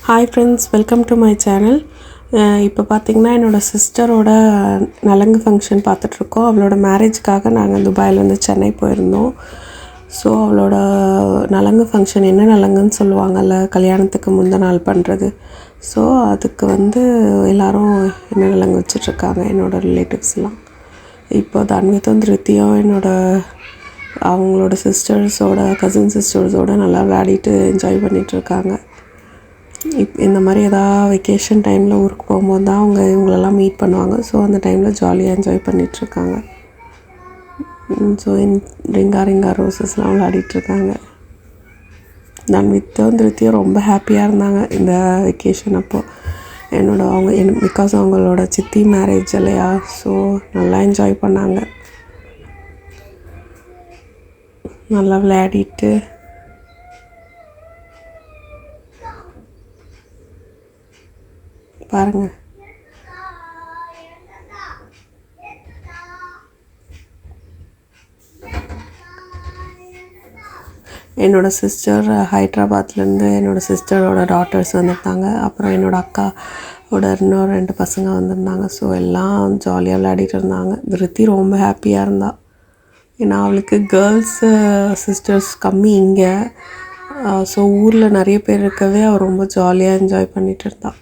Hi friends, welcome to my channel. இப்போ பார்த்திங்கன்னா என்னோடய சிஸ்டரோட நலங்கு ஃபங்க்ஷன் பார்த்துட்ருக்கோம். அவளோட மேரேஜ்க்காக நாங்கள் துபாயிலேருந்து சென்னை போயிருந்தோம். ஸோ அவளோட நலங்கு ஃபங்க்ஷன், என்ன நலங்குன்னு சொல்லுவாங்கள்ல, கல்யாணத்துக்கு முந்தின நாள் பண்ணுறது. ஸோ அதுக்கு எல்லோரும் என்ன நலங்கு வச்சிட்ருக்காங்க என்னோடய ரிலேட்டிவ்ஸ்லாம். இப்போ தன்வித்தும் திருத்தியும் அவங்களோட கசின் சிஸ்டர்ஸோட நல்லா விளையாடிட்டு என்ஜாய் பண்ணிகிட்ருக்காங்க. இந்த மாதிரி எதாவது வெக்கேஷன் டைமில் ஊருக்கு போகும்போது தான் இவங்களெல்லாம் மீட் பண்ணுவாங்க. ஸோ அந்த டைமில் ஜாலியாக என்ஜாய் பண்ணிகிட்ருக்காங்க. ஸோ ரிங்கா ரோசஸ்லாம் விளையாடிட்டுருக்காங்க. தன்வித்தும் திருத்தியும் ரொம்ப ஹாப்பியாக இருந்தாங்க இந்த வெக்கேஷன் அப்போது. பிகாஸ் அவங்களோட சித்தி மேரேஜ் இல்லையா, ஸோ நல்லா என்ஜாய் பண்ணாங்க. நல்லா விளையாடிட்டு பாருங்கள். என்னோடய சிஸ்டர் ஹைட்ராபாத்லேருந்து என்னோடய சிஸ்டரோட டாட்டர்ஸ் வந்திருந்தாங்க. அப்புறம் என்னோடய அக்காவோட இன்னும் 2 பசங்க வந்திருந்தாங்க. ஸோ எல்லாம் ஜாலியாக விளையாடிட்டு இருந்தாங்க. திருத்தி ரொம்ப ஹாப்பியாக இருந்தாள். ஏன்னா அவளுக்கு கேர்ள்ஸு சிஸ்டர்ஸ் கம்மி இங்கே. ஸோ ஊரில் நிறைய பேர் இருக்கவே அவள் ரொம்ப ஜாலியாக என்ஜாய் பண்ணிகிட்டு இருந்தாள்.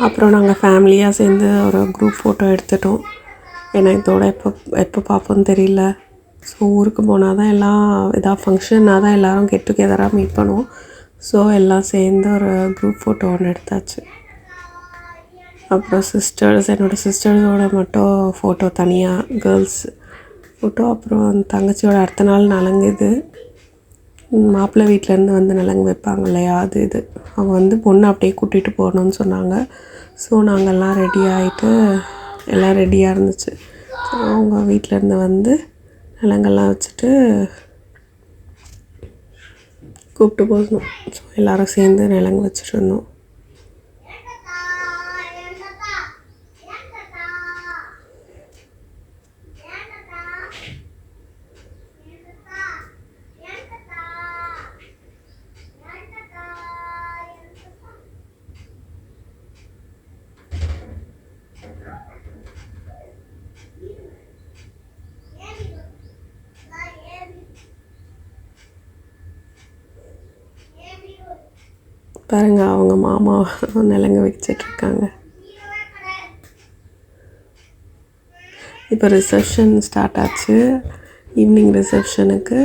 அப்புறம் நாங்கள் ஃபேமிலியாக சேர்ந்து ஒரு குரூப் ஃபோட்டோ எடுத்துட்டோம். ஏன்னா இதோட எப்போ பார்ப்போன்னு தெரியல. ஸோ ஊருக்கு போனால் தான் எல்லாம் எதாவது ஃபங்க்ஷன்னா தான் எல்லோரும் கெட் டுகெதராக மீட் பண்ணுவோம். ஸோ எல்லாம் சேர்ந்து ஒரு குரூப் ஃபோட்டோ ஒன்று எடுத்தாச்சு. அப்புறம் என்னோடய சிஸ்டர்ஸோட மட்டும் ஃபோட்டோ தனியாக கேர்ள்ஸ் ஃபோட்டோ. அப்புறம் தங்கச்சியோட அடுத்த நாள் நலங்குது. மாப்பிள்ளை வீட்டிலேருந்து நலங்கு வைப்பாங்க இல்லையா, இது அவங்க பொண்ணை அப்படியே கூட்டிகிட்டு போகணுன்னு சொன்னாங்க. ஸோ நாங்கள்லாம் ரெடி ஆகிட்டு எல்லாம் ரெடியாக இருந்துச்சு. ஸோ அவங்க வீட்டிலேருந்து நலங்கெல்லாம் வச்சுட்டு கூப்பிட்டு போகணும். ஸோ எல்லோரும் சேர்ந்து நலங்கு வச்சுட்டு இருந்தோம். பாருங்கள், அவங்க மாமா நலங்கு வச்சிட்ருக்காங்க. இப்போ ரிசப்ஷன் ஸ்டார்ட் ஆச்சு. ஈவினிங் ரிசப்ஷனுக்கு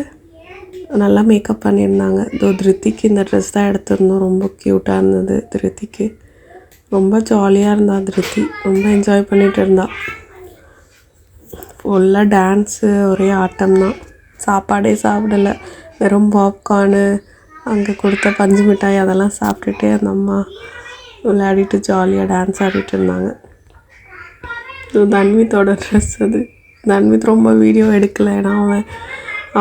நல்லா மேக்கப் பண்ணியிருந்தாங்க. திருத்திக்கு இந்த ட்ரெஸ் தான் எடுத்திருந்தோம். ரொம்ப க்யூட்டாக இருந்தது. திருத்திக்கு ரொம்ப ஜாலியாக இருந்தா. திருத்தி ரொம்ப என்ஜாய் பண்ணிகிட்டு இருந்தா. ஃபுல்லாக டான்ஸு, ஒரே ஆட்டம் தான். சாப்பாடே சாப்பிடலை, வெறும் பாப்கார்னு, அங்கே கொடுத்த பஞ்சு மிட்டாய் அதெல்லாம் சாப்பிட்டுட்டே அந்த அம்மா விளையாடிட்டு ஜாலியாக டான்ஸ் ஆடிட்டு இருந்தாங்க. தன்வித்தோட ட்ரெஸ் அது. தன்வித் ரொம்ப வீடியோ எடுக்கலை. ஏன்னா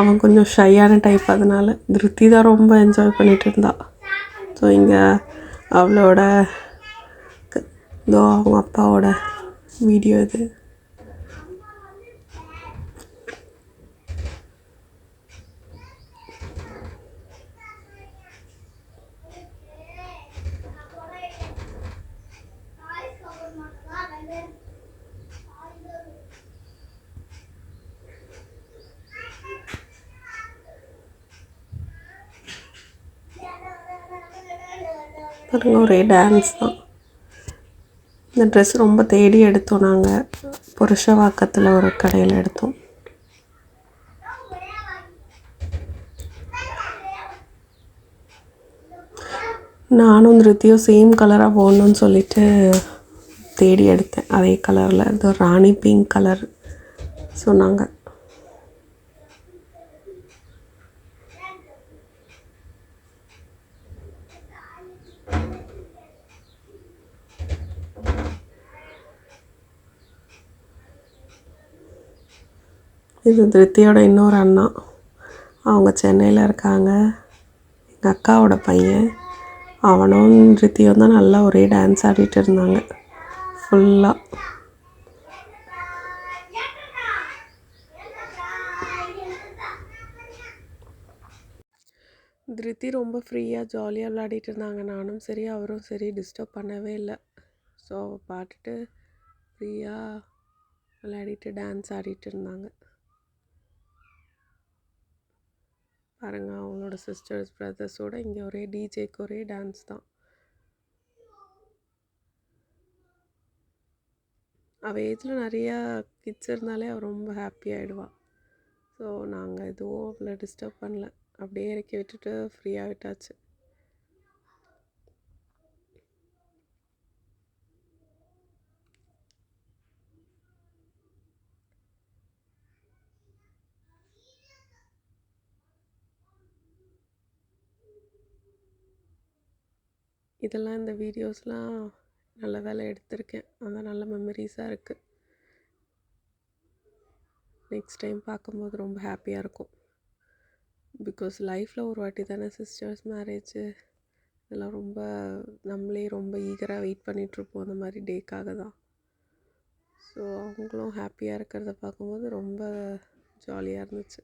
அவன் கொஞ்சம் ஷையான டைப். அதனால் திருத்தி தான் ரொம்ப என்ஜாய் பண்ணிகிட்டு இருந்தாள். ஸோ இங்கே அவளோட அவங்க அப்பாவோட வீடியோ இது. பாருங்கள், ஒரே டான்ஸ் தான். இந்த ட்ரெஸ் ரொம்ப தேடி எடுத்தோம். நாங்கள் புருஷவாக்கத்தில் ஒரு கடையில் எடுத்தோம். நானும் திருத்தியும் சேம் கலராக போடணுன்னு சொல்லிட்டு தேடி எடுத்தேன். அதே கலரில் இது ராணி பிங்க் கலர் சொன்னாங்க. இது திருத்தியோட இன்னொரு அண்ணா. அவங்க சென்னையில் இருக்காங்க. அக்காவோட பையன். அவனும் ரித்தியும் தான் நல்லா ஒரே டான்ஸ் ஆடிட்டு இருந்தாங்க ஃபுல்லாக. திருத்தி ரொம்ப ஃப்ரீயாக ஜாலியாக விளையாடிட்டு இருந்தாங்க. நானும் சரி அவரும் சரி டிஸ்டர்ப் பண்ணவே இல்லை. ஸோ அவள் பாட்டுட்டு ஃப்ரீயாக விளையாடிட்டு டான்ஸ் ஆடிட்டு இருந்தாங்க. பாருங்கள், அவங்களோட சிஸ்டர்ஸ் பிரதர்ஸோடு இங்கே ஒரே டிஜேக்கு ஒரே டான்ஸ் தான். அவள் ஏஜில் நிறையா கிட்ஸ் இருந்தாலே அவள் ரொம்ப ஹாப்பி ஆகிடுவாள். ஸோ நாங்கள் எதுவும் அவளை டிஸ்டர்ப் பண்ணல, அப்படியே இறக்கி விட்டுட்டு ஃப்ரீயாக விட்டாச்சு. இதெல்லாம் இந்த வீடியோஸ்லாம் நல்ல வேலை எடுத்திருக்கேன். அதான் நல்ல மெமரிஸாக இருக்குது. நெக்ஸ்ட் டைம் பார்க்கும்போது ரொம்ப ஹாப்பியாக இருக்கும். பிகாஸ் லைஃப்பில் ஒரு வாட்டி தானே சிஸ்டர்ஸ் மேரேஜு, இதெல்லாம் ரொம்ப நம்மளே ரொம்ப ஈகராக வெயிட் பண்ணிகிட்ருப்போம் அந்த மாதிரி டேக்காக தான். ஸோ அவங்களும் ஹாப்பியாக இருக்கிறத பார்க்கும்போது ரொம்ப ஜாலியாக இருந்துச்சு.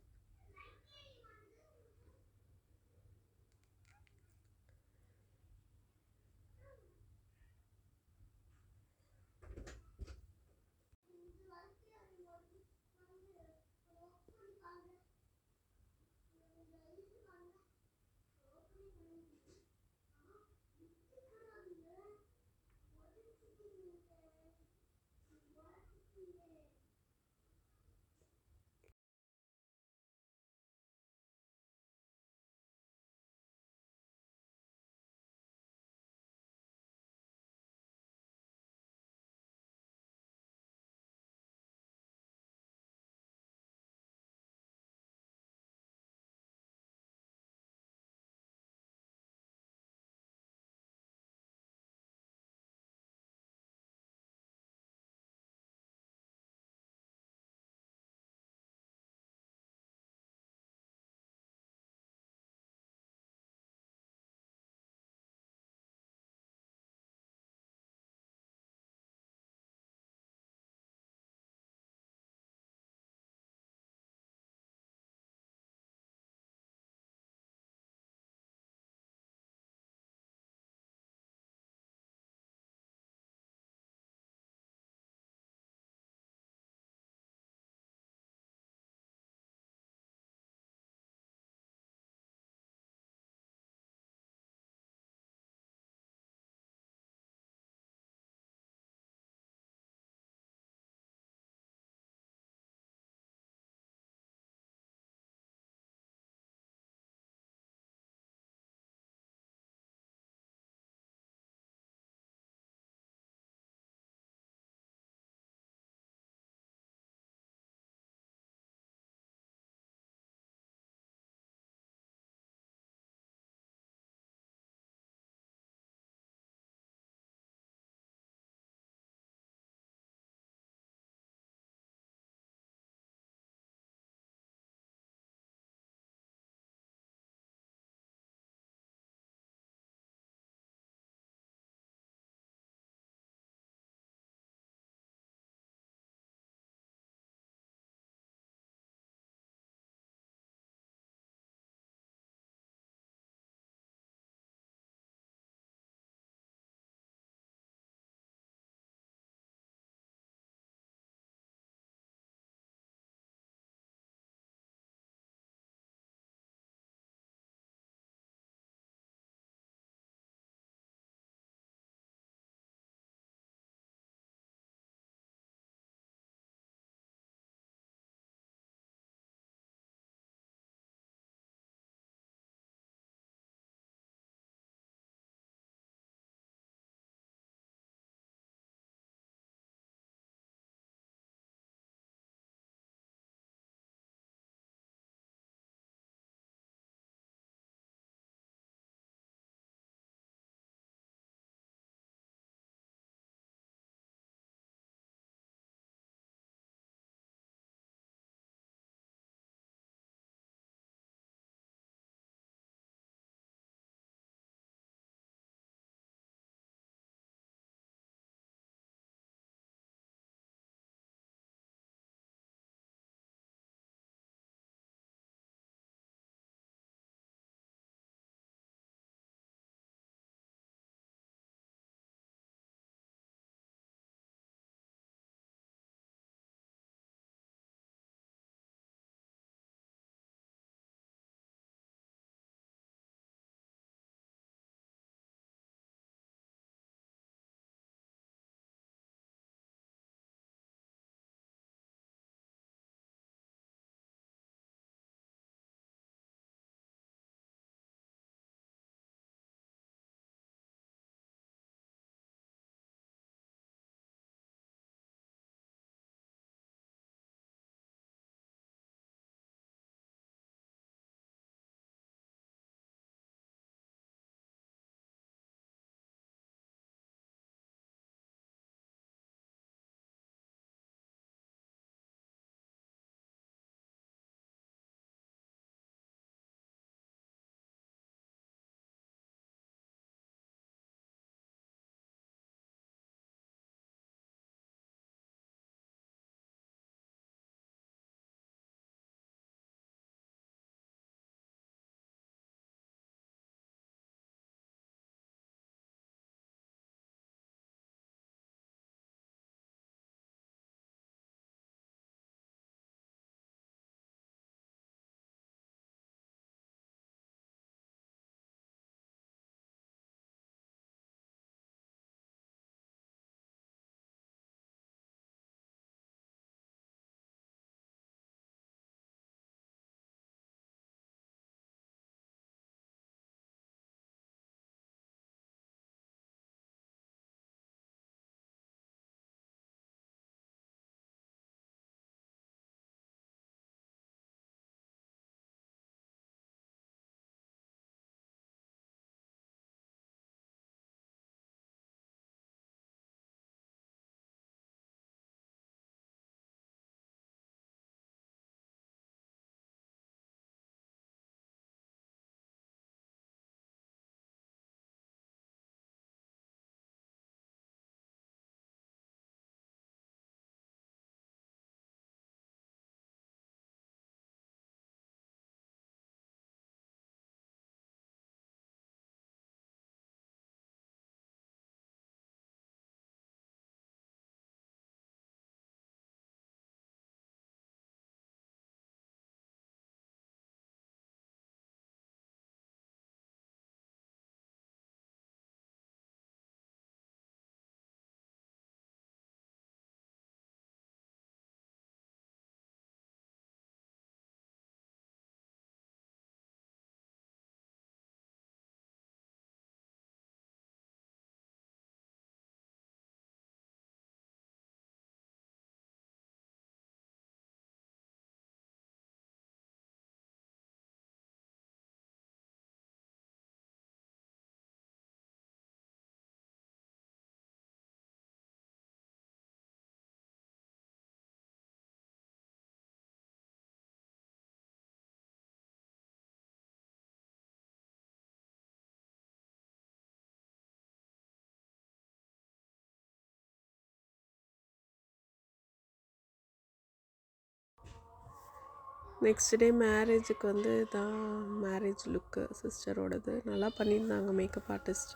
நெக்ஸ்ட் டே மேரேஜுக்கு வந்து இதான் மேரேஜ் லுக்கு சிஸ்டரோடது. நல்லா பண்ணியிருந்தாங்க மேக்கப் ஆர்டிஸ்ட்.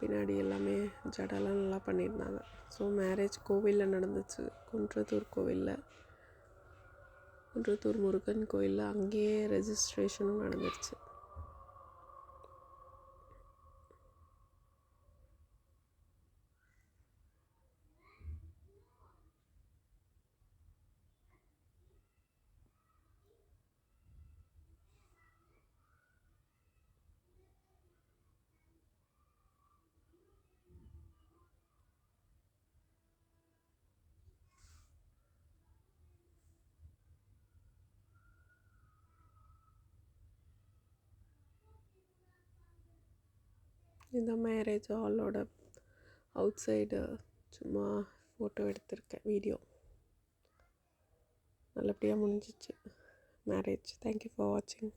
பின்னாடி எல்லாமே ஜடெல்லாம் நல்லா பண்ணியிருந்தாங்க. ஸோ மேரேஜ் கோவிலில் நடந்துச்சு, குன்றத்தூர் கோவிலில், குன்றத்தூர் முருகன் கோயிலில். அங்கேயே ரெஜிஸ்ட்ரேஷனும் நடந்துருச்சு. இந்த மேரேஜ் ஹாலோட அவுட் சைடு சும்மா ஃபோட்டோ எடுத்திருக்கேன், வீடியோ. நல்லபடியாக முடிஞ்சிச்சு மேரேஜ். தேங்க்யூ ஃபார் வாட்சிங்.